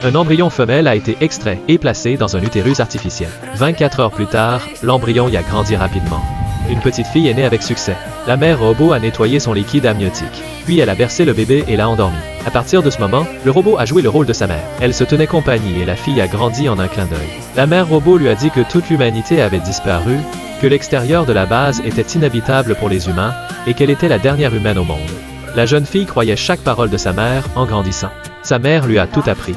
Un embryon femelle a été extrait et placé dans un utérus artificiel. 24 heures plus tard, l'embryon y a grandi rapidement. Une petite fille est née avec succès. La mère robot a nettoyé son liquide amniotique. Puis elle a bercé le bébé et l'a endormi. À partir de ce moment, le robot a joué le rôle de sa mère. Elle se tenait compagnie et la fille a grandi en un clin d'œil. La mère robot lui a dit que toute l'humanité avait disparu, que l'extérieur de la base était inhabitable pour les humains et qu'elle était la dernière humaine au monde. La jeune fille croyait chaque parole de sa mère en grandissant. Sa mère lui a tout appris.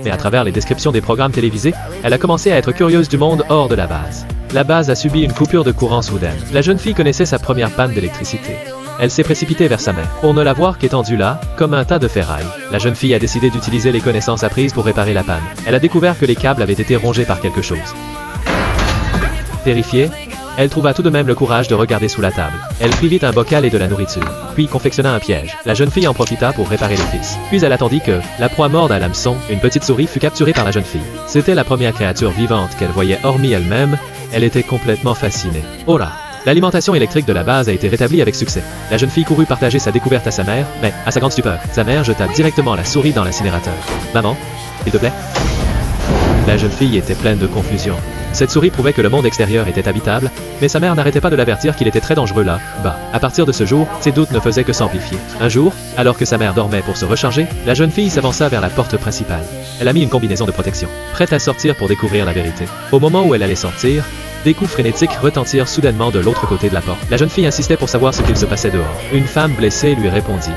Mais à travers les descriptions des programmes télévisés, elle a commencé à être curieuse du monde hors de la base. La base a subi une coupure de courant soudaine. La jeune fille connaissait sa première panne d'électricité. Elle s'est précipitée vers sa mère, pour ne la voir qu'étendue là, comme un tas de ferraille. La jeune fille a décidé d'utiliser les connaissances apprises pour réparer la panne. Elle a découvert que les câbles avaient été rongés par quelque chose. Terrifiée, elle trouva tout de même le courage de regarder sous la table. Elle prit vite un bocal et de la nourriture, puis confectionna un piège. La jeune fille en profita pour réparer l'épice. Puis elle attendit que, la proie morde à l'hameçon, une petite souris fut capturée par la jeune fille. C'était la première créature vivante qu'elle voyait hormis elle-même. Elle était complètement fascinée. Oh là! L'alimentation électrique de la base a été rétablie avec succès. La jeune fille courut partager sa découverte à sa mère, mais, à sa grande stupeur, sa mère jeta directement la souris dans l'incinérateur. « Maman, s'il te plaît ?» La jeune fille était pleine de confusion. Cette souris prouvait que le monde extérieur était habitable, mais sa mère n'arrêtait pas de l'avertir qu'il était très dangereux là-bas. À partir de ce jour, ses doutes ne faisaient que s'amplifier. Un jour, alors que sa mère dormait pour se recharger, la jeune fille s'avança vers la porte principale. Elle a mis une combinaison de protection, prête à sortir pour découvrir la vérité. Au moment où elle allait sortir, des coups frénétiques retentirent soudainement de l'autre côté de la porte. La jeune fille insistait pour savoir ce qu'il se passait dehors. Une femme blessée lui répondit.